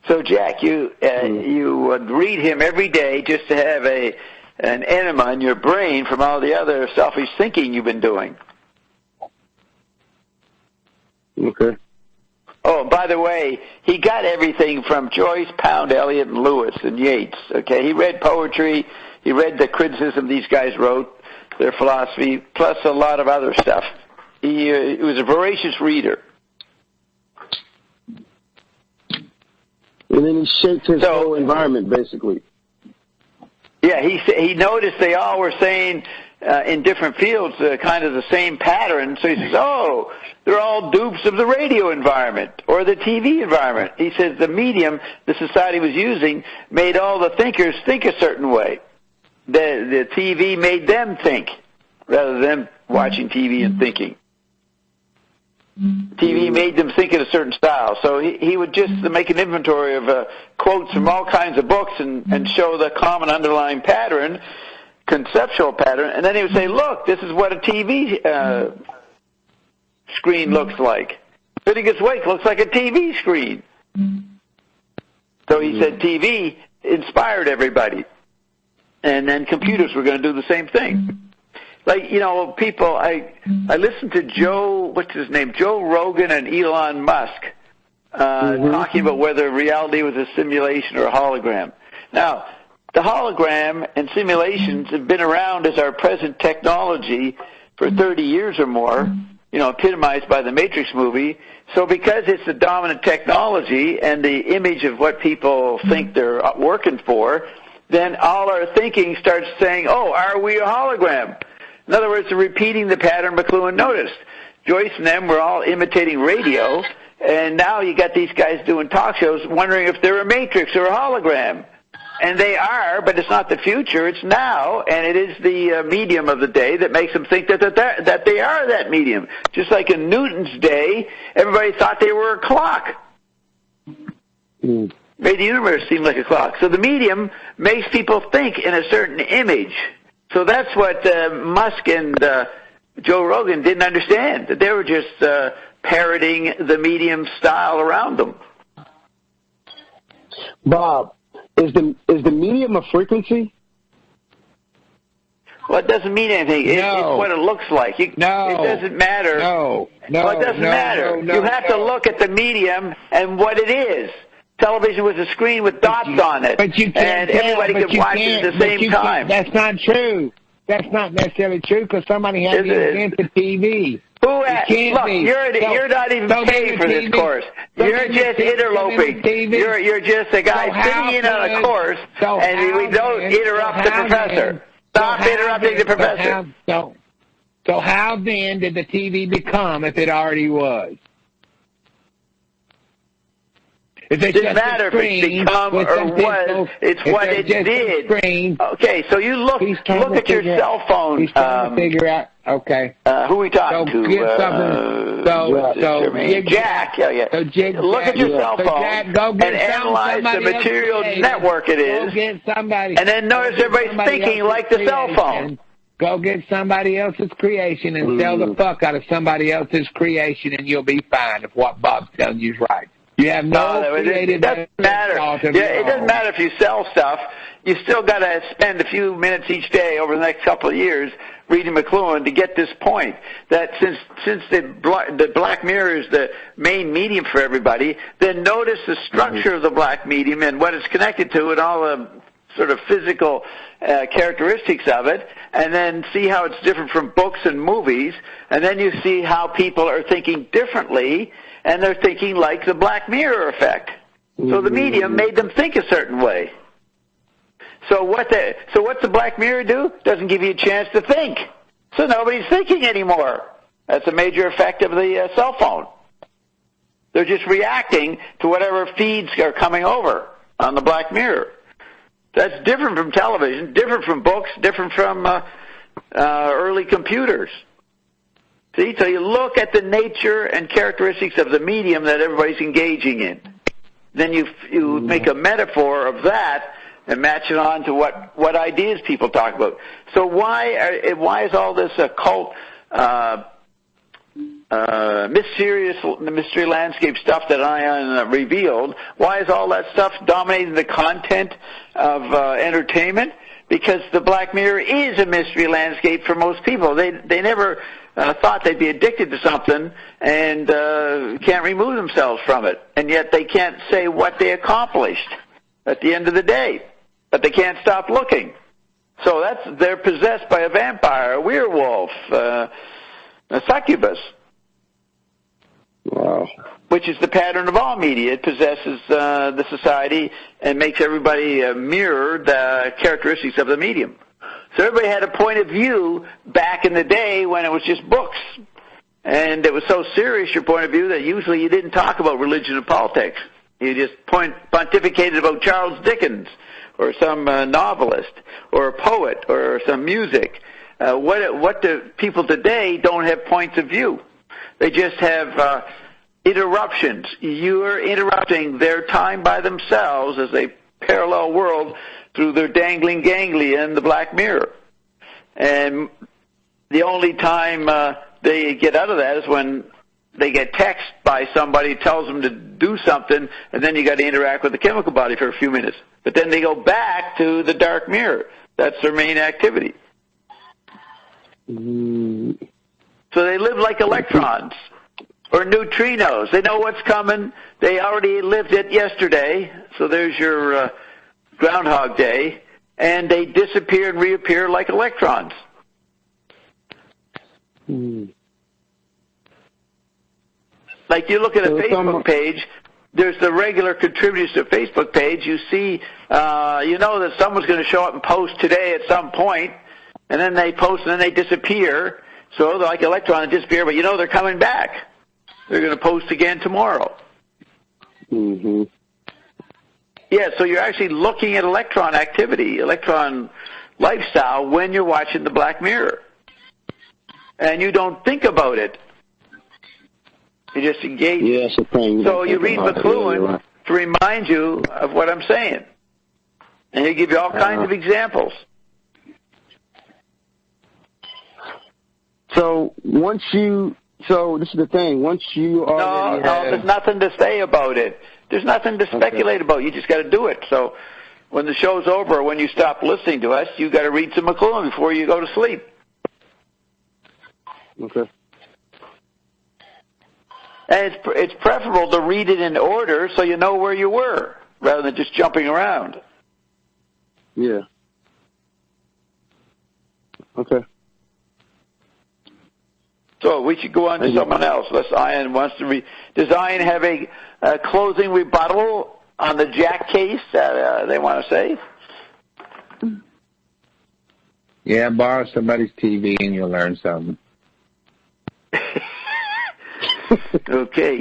So, Jack, you would read him every day just to have an enema in your brain from all the other selfish thinking you've been doing. Okay. Oh, by the way, he got everything from Joyce, Pound, Eliot, and Lewis and Yeats. Okay, he read poetry. He read the criticism these guys wrote, their philosophy, plus a lot of other stuff. He was a voracious reader. And then he shaped his whole environment, basically. Yeah, he noticed they all were saying in different fields kind of the same pattern. So he says, oh, they're all dupes of the radio environment or the TV environment. He says the medium the society was using made all the thinkers think a certain way. The TV made them think rather than watching TV and thinking. TV made them think in a certain style. So he would just make an inventory of quotes from all kinds of books and show the common underlying pattern, conceptual pattern, and then he would say, look, this is what a TV screen looks like. Finnegan's Wake looks like a TV screen. So he said TV inspired everybody. And then computers were going to do the same thing. Like, people, I listened to Joe Rogan and Elon Musk talking about whether reality was a simulation or a hologram. Now, the hologram and simulations have been around as our present technology for 30 years or more, epitomized by the Matrix movie. So because it's the dominant technology and the image of what people think they're working for, then all our thinking starts saying, oh, are we a hologram? In other words, they're repeating the pattern McLuhan noticed. Joyce and them were all imitating radio, and now you got these guys doing talk shows wondering if they're a matrix or a hologram. And they are, but it's not the future, it's now, and it is the medium of the day that makes them think that they are that medium. Just like in Newton's day, everybody thought they were a clock. Made the universe seem like a clock. So the medium makes people think in a certain image. So that's what Musk and Joe Rogan didn't understand, that they were just parroting the medium style around them. Bob, is the medium a frequency? Well, it doesn't mean anything. It's what it looks like. It doesn't matter. Well, it doesn't matter. You have to look at the medium and what it is. Television was a screen with dots on it, and everybody could watch it at the same time. That's not true. That's not necessarily true because somebody has to invent the TV. Look, you're not even paying for this course. You're just interloping. You're just a guy sitting in on a course, and we don't interrupt the professor. Stop interrupting the professor. So how then did the TV become if it already was? It doesn't matter if it's become or was. It's what it did. Okay, so you look at your cell phone. He's trying to figure out. Okay. Who are we talking to? Jack. Yeah. Look at your cell phone and analyze the material network it is. And then notice everybody's thinking like the cell phone. Go get somebody else's creation and sell the fuck out of somebody else's creation, and you'll be fine if what Bob's telling you is right. You have it doesn't matter. It doesn't matter if you sell stuff. You still got to spend a few minutes each day over the next couple of years reading McLuhan to get this point. That since the black mirror is the main medium for everybody, then notice the structure of the black medium and what it's connected to and all the sort of physical characteristics of it, and then see how it's different from books and movies, and then you see how people are thinking differently, and they're thinking like the Black Mirror effect. So the medium made them think a certain way. So what's the Black Mirror do? Doesn't give you a chance to think. So nobody's thinking anymore. That's a major effect of the cell phone. They're just reacting to whatever feeds are coming over on the Black Mirror. That's different from television, different from books, different from early computers. See, so you look at the nature and characteristics of the medium that everybody's engaging in. Then you make a metaphor of that and match it on to what ideas people talk about. So why is all this occult mystery landscape stuff that Ion revealed, why is all that stuff dominating the content of entertainment? Because the Black Mirror is a mystery landscape for most people. They never thought they'd be addicted to something and can't remove themselves from it, and yet they can't say what they accomplished at the end of the day, but they can't stop looking. So they're possessed by a vampire, a werewolf, a succubus. Wow. Which is the pattern of all media. It possesses the society and makes everybody mirror the characteristics of the medium. So everybody had a point of view back in the day when it was just books. And it was so serious, your point of view, that usually you didn't talk about religion and politics. You just pontificated about Charles Dickens or some novelist or a poet or some music. What do people today don't have points of view? They just have interruptions. You're interrupting their time by themselves as a parallel world through their dangling ganglia in the Black Mirror. And the only time they get out of that is when they get text by somebody who tells them to do something, and then you got to interact with the chemical body for a few minutes. But then they go back to the dark mirror. That's their main activity. So they live like electrons or neutrinos. They know what's coming. They already lived it yesterday. So there's your Groundhog Day. And they disappear and reappear like electrons. Like you look at a Facebook page, there's the regular contributors to a Facebook page. You see, you know that someone's going to show up and post today at some point, and then they post and then they disappear. So they're like electrons, they disappear, but you know they're coming back. They're going to post again tomorrow. Mm-hmm. Yeah, so you're actually looking at electron activity, electron lifestyle when you're watching the Black Mirror. And you don't think about it. You just engage. Yeah, that's the thing. So you read McLuhan to remind you of what I'm saying. And he'll give you all kinds of examples. So this is the thing. Once you already No, there's nothing to say about it. There's nothing to speculate about. You just got to do it. So when the show's over, when you stop listening to us, you got to read some McLuhan before you go to sleep. Okay. And it's preferable to read it in order so you know where you were, rather than just jumping around. Yeah. Okay. So we should go on to someone else. Unless Ian wants to does Ian have a closing rebuttal on the Jack case that they want to say? Yeah, borrow somebody's TV and you'll learn something. Okay.